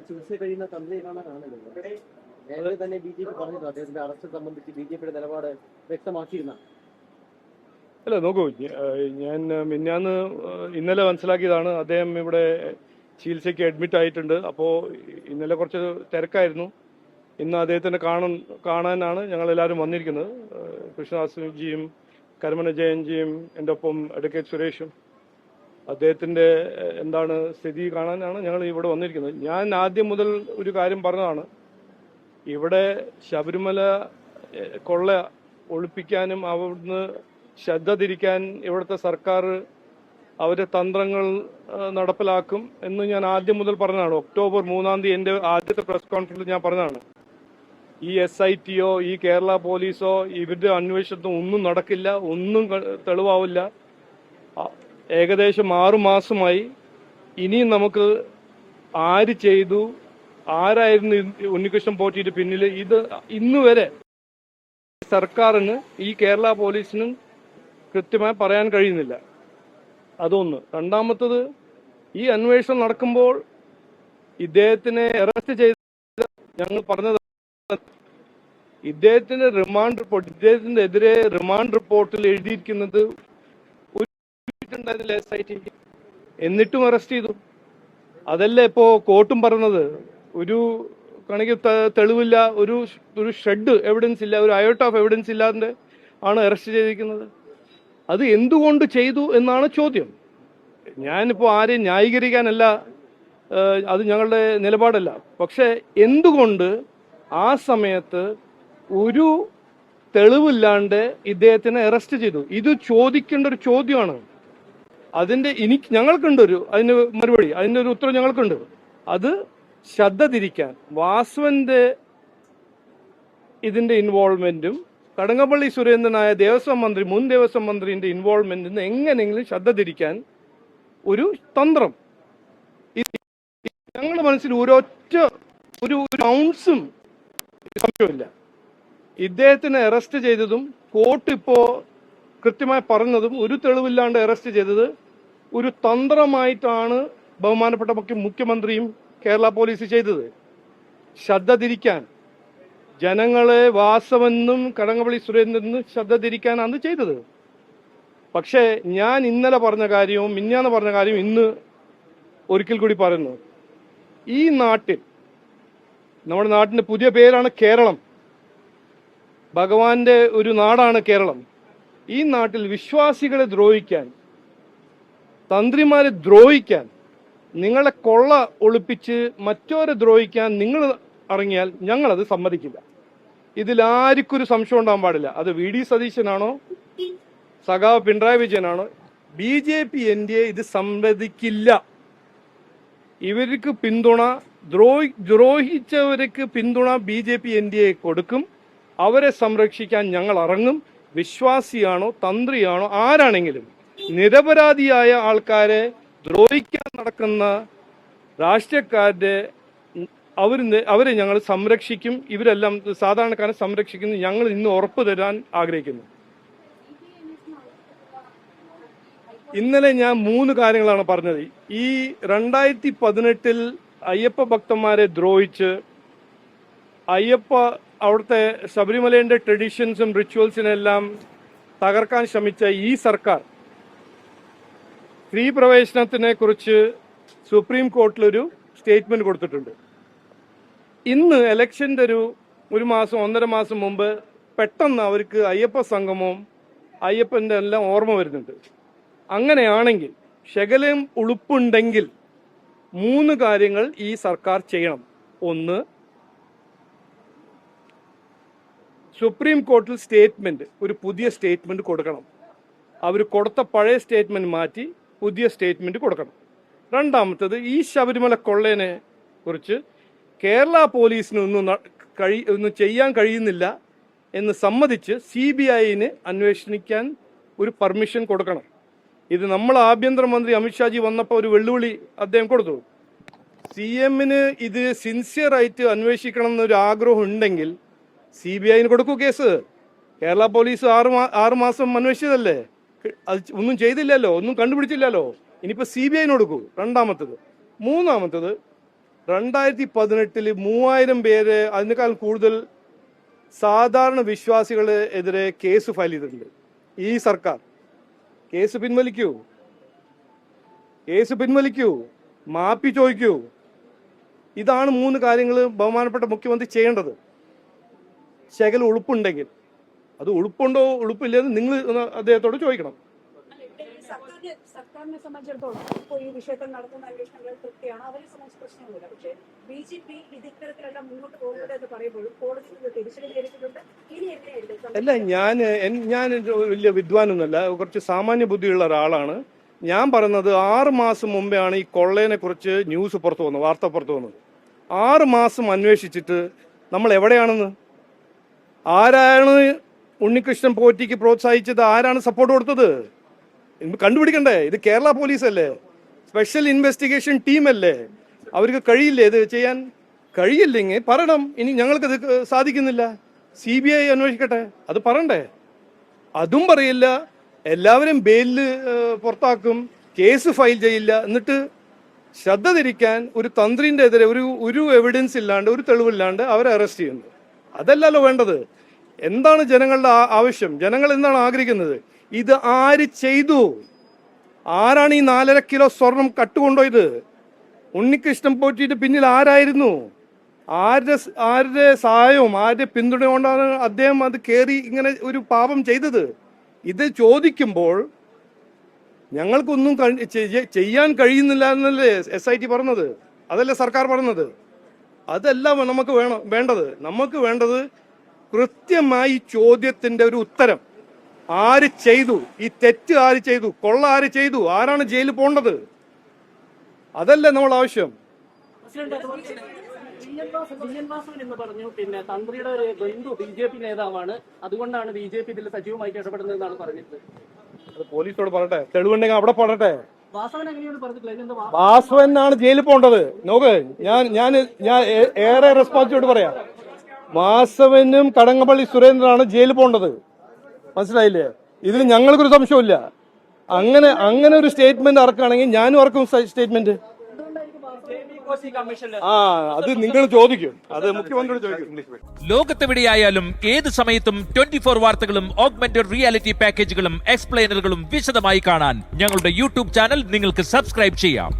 ചികിത്സ കഴിയുന്ന തന്ത്രിയെ കാണാനാണല്ലോ. നേരത്തെ തന്നെ ബി ജെ പി പറഞ്ഞിരുന്നു അദ്ദേഹത്തിന്റെ അറസ്റ്റ് സംബന്ധിച്ച് ബി ജെ പിയുടെ നിലപാട് വ്യക്തമാക്കിയിരുന്ന. അല്ല നോക്കൂ, ഞാൻ മിന്നാന്ന് ഇന്നലെ മനസ്സിലാക്കിയതാണ് അദ്ദേഹം ഇവിടെ ചികിത്സയ്ക്ക് അഡ്മിറ്റ് ആയിട്ടുണ്ട്. അപ്പോൾ ഇന്നലെ കുറച്ച് തിരക്കായിരുന്നു. ഇന്ന് അദ്ദേഹത്തിനെ കാണാനാണ് ഞങ്ങളെല്ലാവരും വന്നിരിക്കുന്നത്. കൃഷ്ണദാസ്ജിയും കരമന ജയൻജിയും എൻ്റെ ഒപ്പം അഡ്വക്കേറ്റ് സുരേഷും അദ്ദേഹത്തിൻ്റെ എന്താണ് സ്ഥിതി കാണാനാണ് ഞങ്ങൾ ഇവിടെ വന്നിരിക്കുന്നത്. ഞാൻ ആദ്യം മുതൽ ഒരു കാര്യം പറഞ്ഞതാണ്, ഇവിടെ ശബരിമല കൊള്ള ഒളിപ്പിക്കാനും അവിടുന്ന് ശ്രദ്ധ തിരിക്കാൻ ഇവിടുത്തെ സർക്കാർ അവരുടെ തന്ത്രങ്ങൾ നടപ്പിലാക്കും എന്ന് ഞാൻ ആദ്യം മുതൽ പറഞ്ഞതാണ്. ഒക്ടോബർ 3-ാം തീയതി എൻ്റെ ആദ്യത്തെ പ്രസ് കോൺഫറൻസിൽ ഞാൻ പറഞ്ഞതാണ്, ഈ SITയോ ഈ കേരള പോലീസോ ഇവരുടെ അന്വേഷണത്തിന് ഒന്നും നടക്കില്ല, ഒന്നും തെളിവാവില്ല. ഏകദേശം 6 മാസമായി. ഇനിയും നമുക്ക് ആര് ചെയ്തു, ആരായിരുന്നു ഉണ്ണികൃഷ്ണൻ പോറ്റിയുടെ പിന്നിൽ, ഇത് ഇന്നുവരെ സർക്കാരിന് ഈ കേരള പോലീസിനും കൃത്യമായി പറയാൻ കഴിയുന്നില്ല. അതൊന്ന്. രണ്ടാമത്തത്, ഈ അന്വേഷണം നടക്കുമ്പോൾ ഇദ്ദേഹത്തിനെ അറസ്റ്റ് ചെയ്ത് ഞങ്ങൾ പറഞ്ഞത് ഇദ്ദേഹത്തിന്റെ റിമാൻഡ് റിപ്പോർട്ട്, ഇദ്ദേഹത്തിന്റെ എതിരെ റിമാൻഡ് റിപ്പോർട്ടിൽ എഴുതിയിരിക്കുന്നത് SIT, എന്നിട്ടും അറസ്റ്റ് ചെയ്തു. അതല്ലേ ഇപ്പോ കോർട്ടും പറഞ്ഞത്, ഒരു കണക്ക് തെളിവില്ല, ഒരു ഷെഡ് എവിഡൻസ് ഇല്ല, ഒരു അയോട്ട് ഓഫ് എവിഡൻസ് ഇല്ലാതെ ആണ് അറസ്റ്റ് ചെയ്തിരിക്കുന്നത്. അത് എന്തുകൊണ്ട് ചെയ്തു എന്നാണ് ചോദ്യം. ഞാനിപ്പോൾ ആരെയും ന്യായീകരിക്കാനല്ല, അത് ഞങ്ങളുടെ നിലപാടല്ല. പക്ഷെ എന്തുകൊണ്ട് ആ സമയത്ത് ഒരു തെളിവില്ലാണ്ട് ഇദ്ദേഹത്തിനെ അറസ്റ്റ് ചെയ്തു? ഇത് ചോദിക്കേണ്ട ഒരു ചോദ്യമാണ്. അതിന്റെ ഞങ്ങൾക്കുണ്ട് അതിന് മറുപടി, അതിന്റെ ഒരു ഉത്തരം ഞങ്ങൾക്കുണ്ട്. അത് ശ്രദ്ധ തിരിക്കാൻ വാസവന്റെ ഇതിന്റെ ഇൻവോൾവ്മെന്റും കടകംപള്ളി സുരേന്ദ്രനായ മുൻ ദേവസ്വം മന്ത്രിന്റെ ഇൻവോൾവ്മെന്റിൽ നിന്ന് എങ്ങനെയെങ്കിലും ശ്രദ്ധ തിരിക്കാൻ ഒരു തന്ത്രം. ഞങ്ങളുടെ മനസ്സിൽ ഒരു ഔൺസും സംശയമില്ല. ഇദ്ദേഹത്തിനെ അറസ്റ്റ് ചെയ്തതും കോർട്ട് ഇപ്പോ കൃത്യമായി പറഞ്ഞതും ഒരു തെളിവില്ലാണ്ട് അറസ്റ്റ് ചെയ്തത് ഒരു തന്ത്രമായിട്ടാണ് ബഹുമാനപ്പെട്ട മുഖ്യമന്ത്രിയും കേരള പോലീസ് ചെയ്തത്. ശ്രദ്ധ തിരിക്കാൻ, ജനങ്ങളെ വാസവെന്നും കടകംപള്ളി സുരേന്ദ്രനും ശ്രദ്ധ തിരിക്കാനാണ് ചെയ്തത്. പക്ഷേ ഞാൻ ഇന്നലെ പറഞ്ഞ കാര്യവും മിഞ്ഞാന്ന് പറഞ്ഞ കാര്യവും ഇന്ന് ഒരിക്കൽ കൂടി പറയുന്നു. ഈ നാട്ടിൽ, നമ്മുടെ നാട്ടിന്റെ പുതിയ പേരാണ് കേരളം, ഭഗവാന്റെ ഒരു നാടാണ് കേരളം. ഈ നാട്ടിൽ വിശ്വാസികളെ ദ്രോഹിക്കാൻ, തന്ത്രിമാരെ ദ്രോഹിക്കാൻ, നിങ്ങളെ കൊള്ള ഒളിപ്പിച്ച് മറ്റവരെ ദ്രോഹിക്കാൻ നിങ്ങൾ ഇറങ്ങിയാൽ ഞങ്ങളത് സമ്മതിക്കില്ല. ഇതിലാർക്കൊരു സംശയം ഉണ്ടാകാൻ പാടില്ല. അത് VD സതീശനാണോ സഖാവ് പിണറായി വിജയനാണോ, BJP NDA ഇത് സമ്മതിക്കില്ല. ഇവർക്ക് പിന്തുണ, ദ്രോഹിച്ചവർക്ക് പിന്തുണ BJP NDA കൊടുക്കും. അവരെ സംരക്ഷിക്കാൻ ഞങ്ങൾ ഇറങ്ങും. വിശ്വാസിയാണോ തന്ത്രിയാണോ ആരാണെങ്കിലും, നിരപരാധിയായ ആൾക്കാരെ ദ്രോഹിക്കാൻ നടക്കുന്ന രാഷ്ട്രീയക്കാരുടെ അവരെ ഞങ്ങൾ സംരക്ഷിക്കും. ഇവരെല്ലാം സാധാരണക്കാരെ സംരക്ഷിക്കുന്നു. ഞങ്ങൾ ഇന്ന് ഉറപ്പ് തരാൻ ആഗ്രഹിക്കുന്നു. ഇന്നലെ ഞാൻ 3 കാര്യങ്ങളാണ് പറഞ്ഞത്. ഈ 2018 അയ്യപ്പ ഭക്തന്മാരെ ദ്രോഹിച്ച് അവിടുത്തെ ശബരിമലയുടെ ട്രഡീഷൻസും റിച്വൽസിനെല്ലാം തകർക്കാൻ ശ്രമിച്ച ഈ സർക്കാർ സ്ത്രീ പ്രവേശനത്തിനെ കുറിച്ച് സുപ്രീം കോർട്ടിലൊരു സ്റ്റേറ്റ്മെന്റ് കൊടുത്തിട്ടുണ്ട്. ഇന്ന് ഇലക്ഷൻ്റെ ഒരു മാസം 1.5 മാസം മുമ്പ് പെട്ടെന്ന് അവർക്ക് അയ്യപ്പ സംഗമവും അയ്യപ്പൻ്റെ എല്ലാം ഓർമ്മ വരുന്നുണ്ട്. അങ്ങനെയാണെങ്കിൽ, ശകലം ഉളുപ്പുണ്ടെങ്കിൽ 3 കാര്യങ്ങൾ ഈ സർക്കാർ ചെയ്യണം. ഒന്ന്, സുപ്രീം കോർട്ടിൽ ഒരു പുതിയ സ്റ്റേറ്റ്മെന്റ് കൊടുക്കണം. അവർ കൊടുത്ത പഴയ സ്റ്റേറ്റ്മെന്റ് മാറ്റി പുതിയ സ്റ്റേറ്റ്മെന്റ് കൊടുക്കണം. രണ്ടാമത്തത്, ഈ ശബരിമല കൊള്ളേനെ കുറിച്ച് കേരള പോലീസിന് ഒന്നും ചെയ്യാൻ കഴിയുന്നില്ല എന്ന് സമ്മതിച്ച് CBIന് അന്വേഷിക്കാൻ ഒരു പെർമിഷൻ കൊടുക്കണം. ഇത് നമ്മൾ ആഭ്യന്തരമന്ത്രി അമിത്ഷാജി വന്നപ്പോൾ ഒരു വെല്ലുവിളി അദ്ദേഹം കൊടുത്തു. CMന് ഇത് സിൻസിയറായിട്ട് അന്വേഷിക്കണം എന്നൊരു ആഗ്രഹം ഉണ്ടെങ്കിൽ CBIന് കൊടുക്കൂ കേസ്. കേരള പോലീസ് 6 മാസം അന്വേഷിച്ചതല്ലേ, അത് ഒന്നും ചെയ്തില്ലല്ലോ, ഒന്നും കണ്ടുപിടിച്ചില്ലല്ലോ. ഇനിയിപ്പോൾ CBIന് കൊടുക്കൂ. രണ്ടാമത്തത്. മൂന്നാമത്തത്, 2018 3000 പേര് അതിനേക്കാൾ കൂടുതൽ സാധാരണ വിശ്വാസികളെതിരെ കേസ് ഫയൽ ചെയ്തിട്ടുണ്ട്. ഈ സർക്കാർ കേസ് പിൻവലിക്കൂ, മാപ്പി ചോദിക്കൂ. ഇതാണ് 3 കാര്യങ്ങൾ ബഹുമാനപ്പെട്ട മുഖ്യമന്ത്രി ചെയ്യേണ്ടത്. ശകല ഉളുപ്പുണ്ടെങ്കിൽ, അത് ഉളുപ്പുണ്ടോ ഉളുപ്പില്ലെന്ന് നിങ്ങൾ അദ്ദേഹത്തോട് ചോദിക്കണം. സർക്കാരിനെ സംബന്ധിച്ചിടത്തോളം ഇപ്പോൾ ഈ വിഷയത്തിൽ നടത്തുന്ന അന്വേഷണങ്ങൾ തൃപ്തിയാണ്, അവരെ സംബന്ധിച്ച് പ്രശ്നമൊന്നുമില്ല. പക്ഷേ BJP ഇത്തരത്തിലെല്ലാം മുന്നോട്ട് പോകുന്നത് എന്ന് പറയുമ്പോഴും കോടതിയിൽ തിരിച്ചടി നേരിട്ടിട്ടുണ്ട്. ഇനി എങ്ങനെയായിരിക്കും? അല്ല, ഞാൻ വലിയ വിദ്വാനൊന്നുമല്ല, കുറച്ച് സാമാന്യ ബുദ്ധിയുള്ള ഒരാളാണ്. ഞാൻ പറയുന്നത് 6 മാസം മുമ്പെയാണ് ഈ കൊള്ളയെ കുറിച്ച് ന്യൂസ് പുറത്തു വന്നത്, വാർത്ത പുറത്തു വന്നത്. 6 മാസം അന്വേഷിച്ചിട്ട് നമ്മൾ എവിടെയാണെന്ന്, ആരാണ് ഉണ്ണികൃഷ്ണൻ പോറ്റിക്ക് പ്രോത്സാഹിച്ചത്, ആരാണ് സപ്പോർട്ട് കൊടുത്തത് കണ്ടുപിടിക്കണ്ടേ? ഇത് കേരള പോലീസല്ലേ, സ്പെഷ്യൽ ഇൻവെസ്റ്റിഗേഷൻ ടീമല്ലേ, അവർക്ക് കഴിയില്ലേ ഇത് ചെയ്യാൻ? കഴിയില്ലെങ്കിൽ പറയണം, ഇനി ഞങ്ങൾക്കത് സാധിക്കുന്നില്ല, CBI അന്വേഷിക്കട്ടെ, അത് പറയണ്ടേ? അതും പറയില്ല. എല്ലാവരും ബെയിലില് പുറത്താക്കും, കേസ് ഫയൽ ചെയ്യില്ല. എന്നിട്ട് ശ്രദ്ധ തിരിക്കാൻ ഒരു തന്ത്രിന്റെ എതിരെ ഒരു എവിഡൻസ് ഇല്ലാണ്ട്, ഒരു തെളിവില്ലാണ്ട് അവരെ അറസ്റ്റ് ചെയ്യുന്നു. അതല്ലല്ലോ വേണ്ടത്. എന്താണ് ജനങ്ങളുടെ ആവശ്യം? ജനങ്ങൾ എന്താണ് ആഗ്രഹിക്കുന്നത്? ഇത് ആര് ചെയ്തു? ആരാണ് ഈ 4.5 കിലോ സ്വർണം കട്ടുകൊണ്ടുപോയത്? ഉണ്ണികൃഷ്ണൻ പോറ്റിയുടെ പിന്നിൽ ആരായിരുന്നു? ആരുടെ സഹായവും ആരുടെ പിന്തുണ കൊണ്ടാണ് അദ്ദേഹം അത് കയറി ഇങ്ങനെ ഒരു പാപം ചെയ്തത്? ഇത് ചോദിക്കുമ്പോൾ ഞങ്ങൾക്കൊന്നും ചെയ്യാൻ കഴിയുന്നില്ല എന്നല്ലേ SIT പറഞ്ഞത്? അതല്ലേ സർക്കാർ പറഞ്ഞത്? അതല്ല നമുക്ക് വേണ്ടത്. നമുക്ക് വേണ്ടത് കൃത്യമായി ചോദ്യത്തിന്റെ ഒരു ഉത്തരം. ആര് ചെയ്തു ഈ തെറ്റ്? ആര് ചെയ്തു? കൊള്ള ആര് ചെയ്തു? ആരാണ് ജയിലിൽ പോകേണ്ടത്? അതല്ലേ നമ്മൾ ആവശ്യം. എന്ന് പറഞ്ഞു. പിന്നെ തന്ത്രിയുടെ ഒരു ബന്ധു BJP നേതാവാണ്, അതുകൊണ്ടാണ് BJP ഇതിൽ സജീവമായിട്ട് ഇടപെടുന്നതെന്നാണ് പറഞ്ഞത്. അത് പോലീസോട് പറയട്ടെ, തെളിവുണ്ടെങ്കിൽ അവിടെ പറയട്ടെ. വാസവൻ അങ്ങനെയാണ് പറഞ്ഞിട്ടില്ല. വാസവനാണ് ജയിലിൽ പോകേണ്ടത്. നോക്ക്, ഞാൻ ഏറെ റെസ്പോൺസിബിലിറ്റി പറയാം. വാസവനും കടങ്ങപ്പള്ളി സുരേന്ദ്രനാണ് ജയിലിൽ പോകേണ്ടത്. മനസ്സിലായില്ലേ? ഇതിൽ ഞങ്ങൾക്കൊരു സംശയമില്ല. അങ്ങനെ ഒരു സ്റ്റേറ്റ്മെന്റ് ഇറക്കുകയാണെങ്കിൽ ഞാനും ഇറക്കും സ്റ്റേറ്റ്മെന്റ്. അത് നിങ്ങൾ ചോദിക്കും, അത് മുഖ്യമന്ത്രിയോട് ചോദിക്കും. ലോകത്തെവിടെയായാലും ഏത് സമയത്തും 24 വാർത്തകളും ഓഗ്മെന്റഡ് റിയാലിറ്റി പാക്കേജുകളും എക്സ്പ്ലെയിനറുകളും വിശദമായി കാണാൻ ഞങ്ങളുടെ YouTube ചാനൽ നിങ്ങൾക്ക് സബ്സ്ക്രൈബ് ചെയ്യാം.